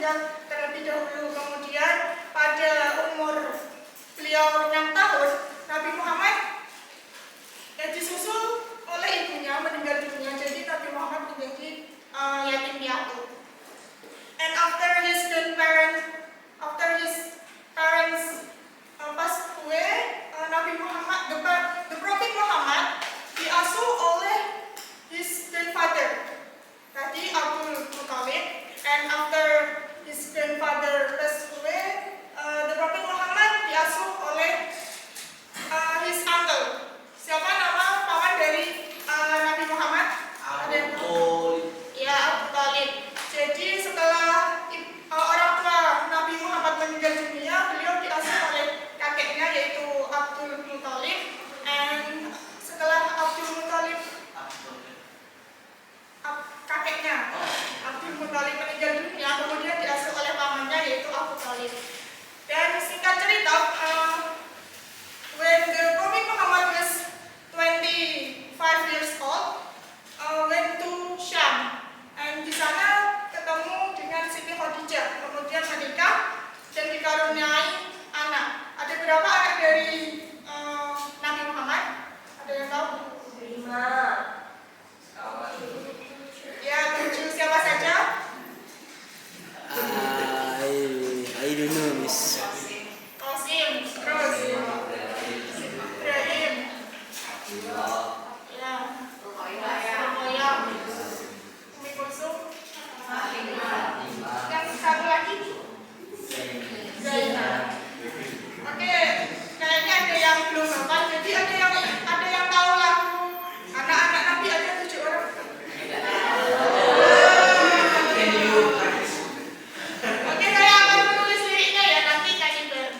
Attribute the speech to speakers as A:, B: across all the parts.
A: meninggal terlebih dahulu. Kemudian pada umur beliau 6 tahun, Nabi Muhammad disusul oleh ibunya, meninggal dunia. Jadi Nabi Muhammad menjadi yatim piatu. And after his parents passed away, Nabi Muhammad, the Prophet Muhammad diasuh oleh his grandfather, tadi Abdul Muttalib. And after his grandfather passed away, the Prophet Muhammad diasuh oleh his uncle. Siapa nama paman dari Nabi Muhammad? Ya, Abu Talib. Jadi setelah orang tua Nabi Muhammad meninggal dunia, beliau diasuh oleh kakeknya yaitu Abdul Muttalib. And setelah Abdul Muttalib, kakeknya Abdul Muttalib meninggal dunia, kemudian diasuh oleh pamannya yaitu Abu Talib. Dan singkat cerita, when the Prophet Muhammad was 25 years old, went to Syam, and di sana ketemu dengan Siti Khadijah, kemudian menikah dan dikaruniai anak. Ada berapa anak dari Nabi Muhammad? Ada yang tahu? 5. Ya, 7. Siapa saja?
B: I don't know, Miss.
A: Qasim, terus Ibrahim, ya, Ruqayyah, Umi Kulsum, yang satu lagi Zainab. Oke, kayaknya ada yang belum hafal. Jadi ada yang tahu lagu anak-anak Nabi ada 7 orang. Oke, saya akan menulis liriknya ya, nanti nyanyi bareng.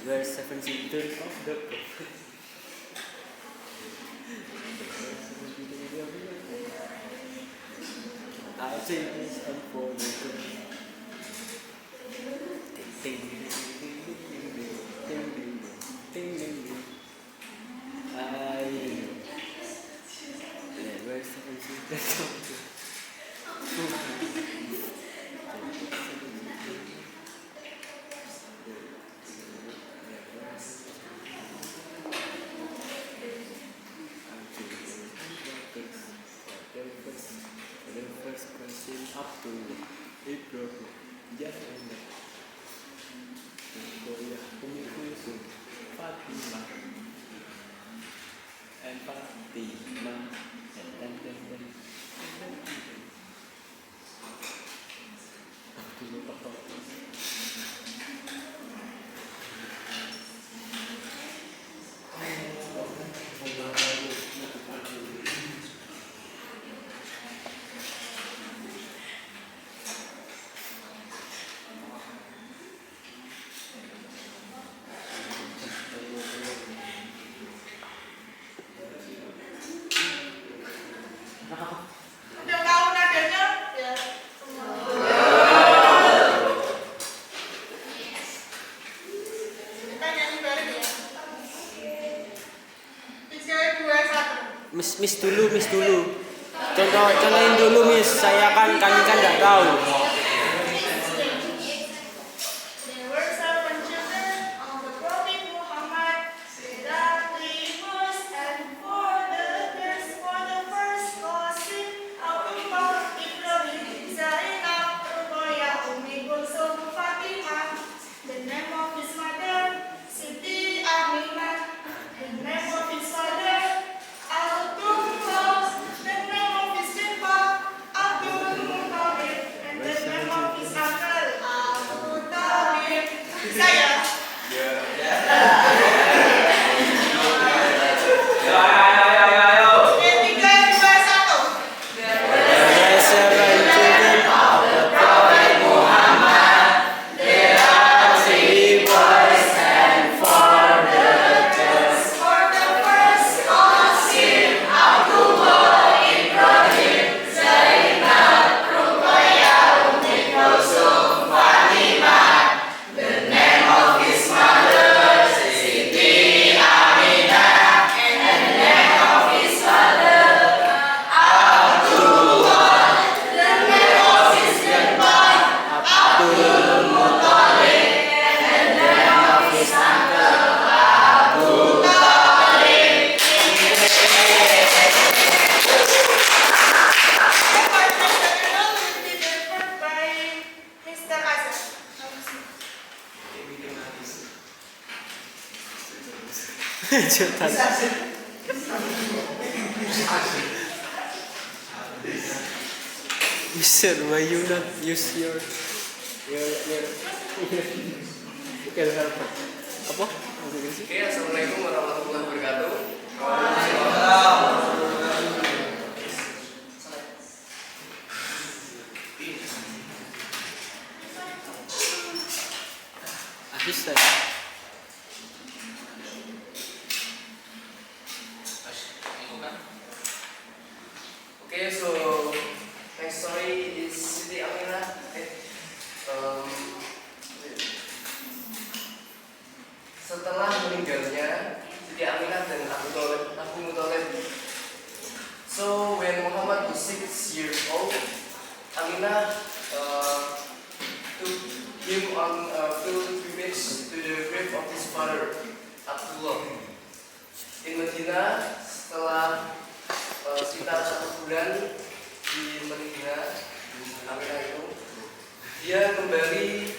B: There were 7 children of the prophet. I think it's unforgettable. Ding ding ding ding ding ding ding ding. There were 7 children of the
C: Miss dulu. Contohin dulu Miss. Kami kan nggak tahu.
A: There were seven children of the Prophet Muhammad, that believers, and for the first Qasim, Abdullah, Ibrahim, Zainab, Ruqayyah, Ummi Kulsum, Fatimah. The name of his mother, Siti Aminah. The name of his father, Abdullah. The name of his grandpa, Abdul Muttalib. And the name of his uncle, Abu Talib. Saya. Oke, 3, 2, 1.
C: There were seven children of the Prophet Muhammad. There are 3 boys and 4 daughters.
A: For the first Qasim,
C: Abdullah, Ibrahim, Zainab, Ruqayyah, Ummi Kulsum, Fatimah. The name of his mother, Siti Aminah, and the name of his father, Abdullah. The name of his grandpa, Abdul Muttalib, and the name of his uncle, Abu Talib.
A: the partners will be delivered by Mr. Azhar.
C: Cepat. Mister, why you not use your apa?
B: Oke, assalamualaikum warahmatullahi wabarakatuh.
C: Asisten.
B: Okay, so next story is Siti Aminah. Setelah meninggalnya Siti Aminah dan Abu Muttalib. So when Muhammad was 6 years old, Aminah took him on a pilgrimage to the grave of his father Abdullah in Medina. Setelah sekitar 1 bulan di Medina, Aminah itu dia kembali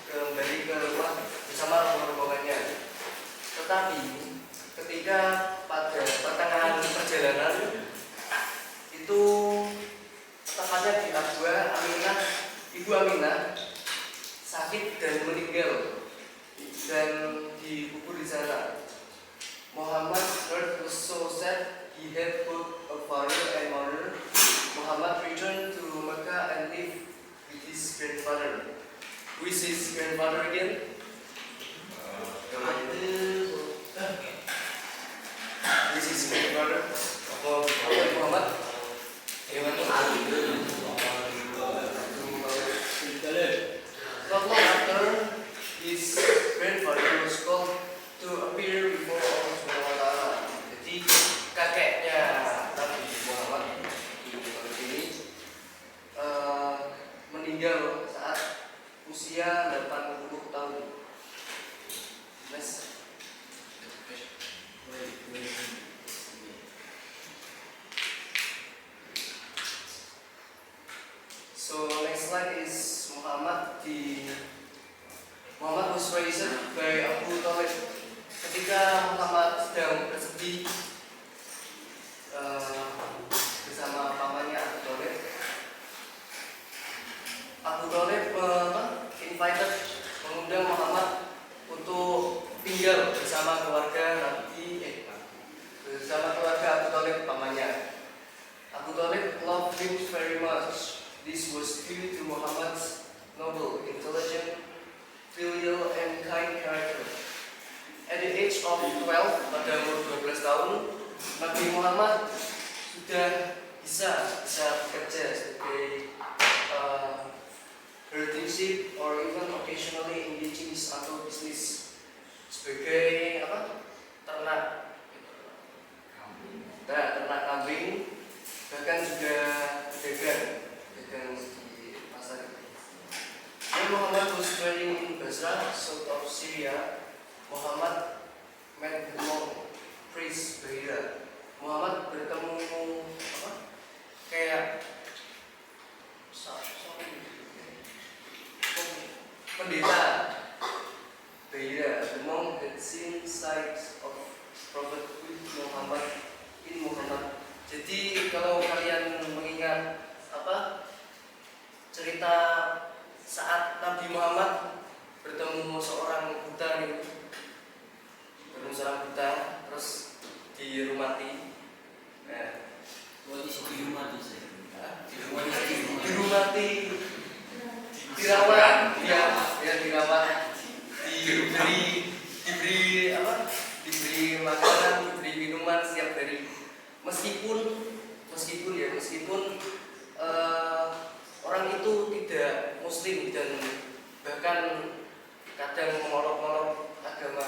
B: kembali ke rumah bersama rombongannya. Tetapi ketika pada pertengahan perjalanan itu, tepatnya di Abwa, Ibu Aminah sakit dan meninggal dan dikubur di sana. Muhammad heard was so sad, he had both a father and mother. Muhammad returned to Mecca and lived with his grandfather. Who is his grandfather again? This is his grandfather of Muhammad. Not long after, his grandfather was called to appear before Allah Subhanahu wa Ta'ala. Jadi kakeknya Nabi Muhammad ini meninggal saat usia 80 tahun. Next. So next slide is Muhammad was raised by Abu Talib. Ketika Muhammad sedang bersedih bersama pamannya Abu Talib, mengundang Muhammad untuk tinggal bersama keluarga Abu Talib pamannya. Abu Talib loved him very much. This was due to Muhammad's noble, intelligent, filial, and kind character. At the age of 12, pada umur 12 tahun, Nabi Muhammad sudah bisa bekerja sebagai herding sheep or even occasionally engaging atau bisnis sebagai Muhammad met among priest Bahira. Muhammad bertemu apa? Kayak pendeta Bahira among the seen sides of Prophet Muhammad in Muhammad. Jadi kalau kalian mengingat apa cerita saat Nabi Muhammad bertemu seorang buta nih, bertemu seorang buta terus dirumati, dirumati, dirawat, ya dirawat, diberi apa? Diberi makanan, diberi minuman setiap hari. Meskipun orang itu tidak Muslim dan bahkan kadang mengolok-olok agama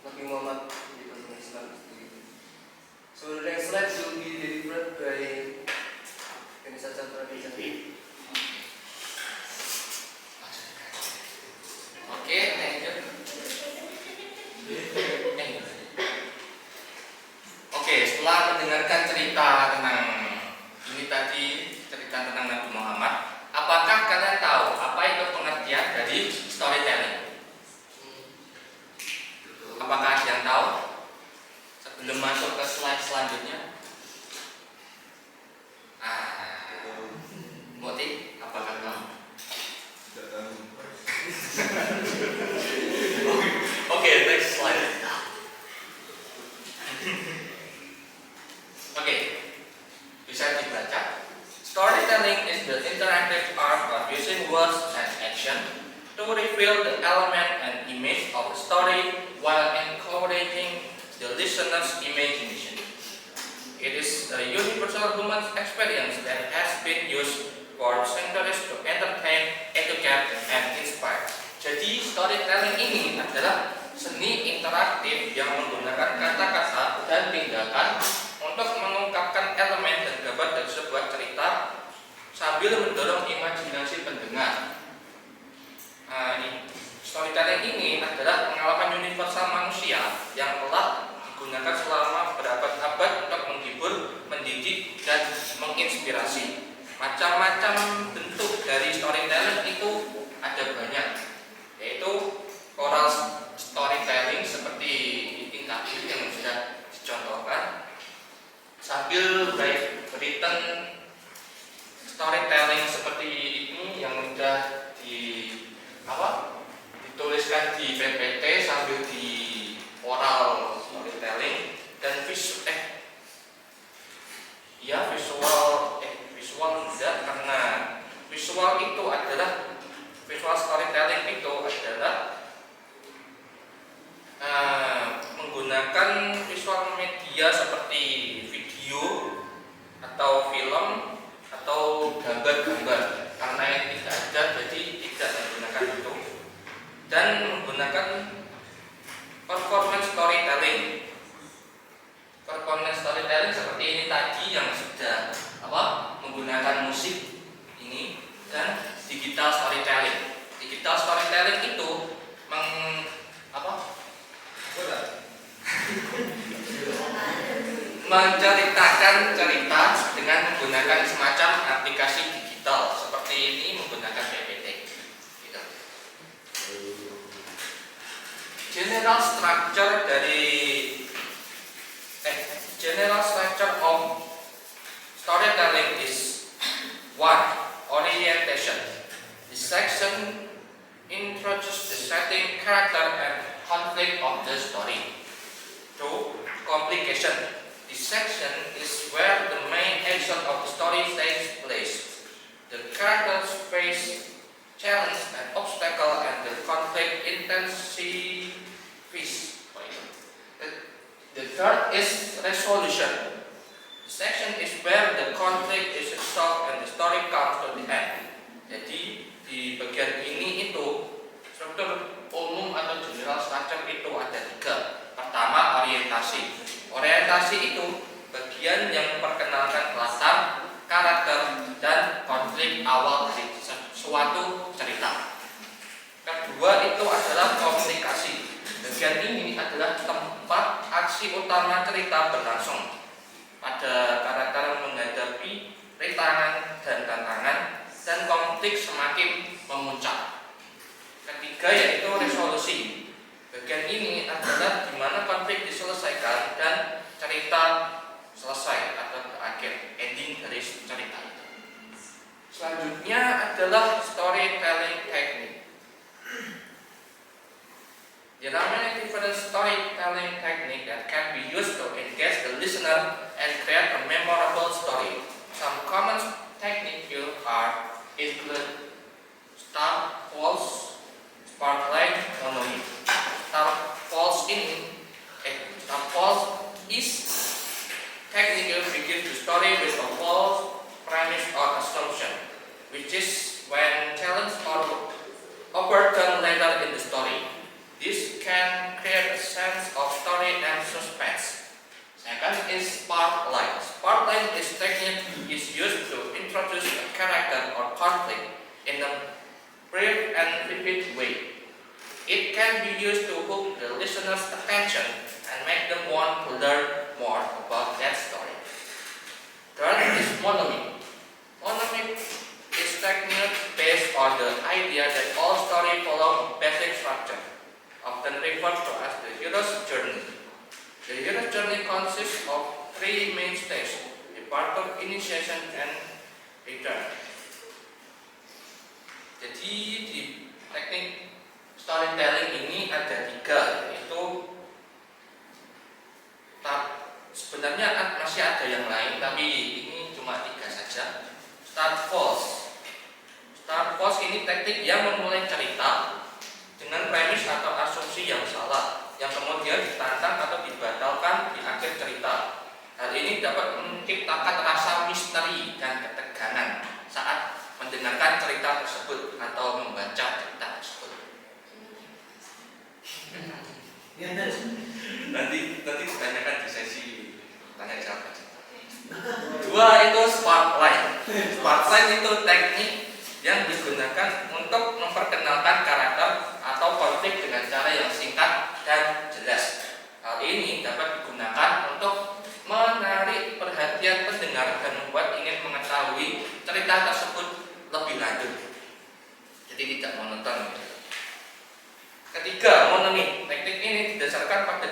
B: Nabi Muhammad di Islam. So the next slide will be delivered by Kanisa Chandra Dejati.
D: Oke, thank you. Oke, setelah mendengarkan cerita tentang ini tadi, cerita tentang Nabi Muhammad, apakah kalian tahu apa itu pengertian dari storytelling? Apakah ada yang tahu? Sebelum masuk ke slide selanjutnya, Moti, apakah kamu? Oke, next slide. Oke, bisa dibaca. Storytelling is the interactive art of using words and action to reveal the element and image of a story while encouraging the listener's imagination. It is a universal human experience that has been used for centuries to entertain, educate, and inspire. Jadi storytelling ini adalah seni interaktif yang menggunakan kata-kata dan tindakan untuk mengungkapkan elemen dan gambar dari sebuah cerita sambil mendorong imajinasi pendengar. Storytelling ini adalah pengalaman universal manusia yang telah digunakan selama berabad-abad untuk menghibur, mendidik, dan menginspirasi. Macam-macam bentuk dari storytelling itu ada banyak, yaitu oral storytelling seperti ini tadi yang sudah dicontohkan, sambil written storytelling seperti ini yang sudah dituliskan di PPT sambil di oral storytelling, dan visual enggak, karena visual itu adalah visual storytelling itu adalah menggunakan visual media seperti video atau film atau gambar-gambar. Karena yang tidak ada, jadi tidak menggunakan itu, dan menggunakan performance storytelling. Performance storytelling seperti ini tadi yang sudah menggunakan musik ini, dan digital storytelling. Digital storytelling itu menceritakan cerita dengan menggunakan semacam aplikasi digital seperti ini, menggunakan PPT. Gitu. General structure of storytelling is 1. Orientation. This section introduces the setting, character, and conflict of the story. 2. Complication. This section is where the main action of the story takes place. The characters face challenge and obstacle, and the conflict intensifies. The third is resolution. The section is where the conflict is resolved and the story comes to the end. Jadi di bagian ini itu struktur umum atau general structure itu ada 3. Pertama, orientasi. Orientasi itu bagian yang memperkenalkan latar, karakter, dan konflik awal dari suatu cerita. Kedua itu adalah komunikasi. The Bagian ini adalah tempat aksi utama cerita berlangsung. Pada karakter menghadapi rintangan dan tantangan dan konflik semakin memuncak. Ketiga yaitu resolusi. Bagian ini adalah di mana konflik diselesaikan dan cerita selesai atau berakhir, ending dari cerita itu. Selanjutnya adalah storytelling technique. There are many different storytelling techniques that can be used to engage the listener and create a memorable story. Some common techniques here are include start, pause, spotlight, monologue. Start, pause is technique begins the story with a false premise or assumption, which is when challenged or overturned later in the story. This can create a sense of story and suspense. Second is spotlight. Spotlight is technique is used to introduce a character or conflict in a brief and vivid way. It can be used to hook the listener's attention and make them want to learn more about that story. Third is monologue. Monologue is technique based on the idea that all stories follow a basic structure, often referred to as the hero's journey. The hero's journey consists of three main stages: departure, initiation, and return. Jadi di teknik storytelling ini ada tiga, yaitu sebenarnya masih ada yang lain, tapi ini cuma tiga saja. Start pause. Start pause ini teknik yang memulai cerita dengan premis atau asumsi yang salah, yang kemudian ditantang atau dibatalkan di akhir cerita. Hal ini dapat menciptakan rasa misteri dan ketegangan saat mendengarkan cerita tersebut atau membaca cerita tersebut. Nanti ditanyakan di sesi tanya jawab. Dua itu spotlight. Spotlight itu teknik yang digunakan untuk memperkenalkan karakter atau konflik dengan cara yang singkat dan jelas. Hal ini dapat digunakan untuk menarik perhatian pendengar dan membuat ingin mengetahui cerita tersebut lebih lanjut. Jadi tidak monoton. Ketiga, monolog. Teknik ini didasarkan pada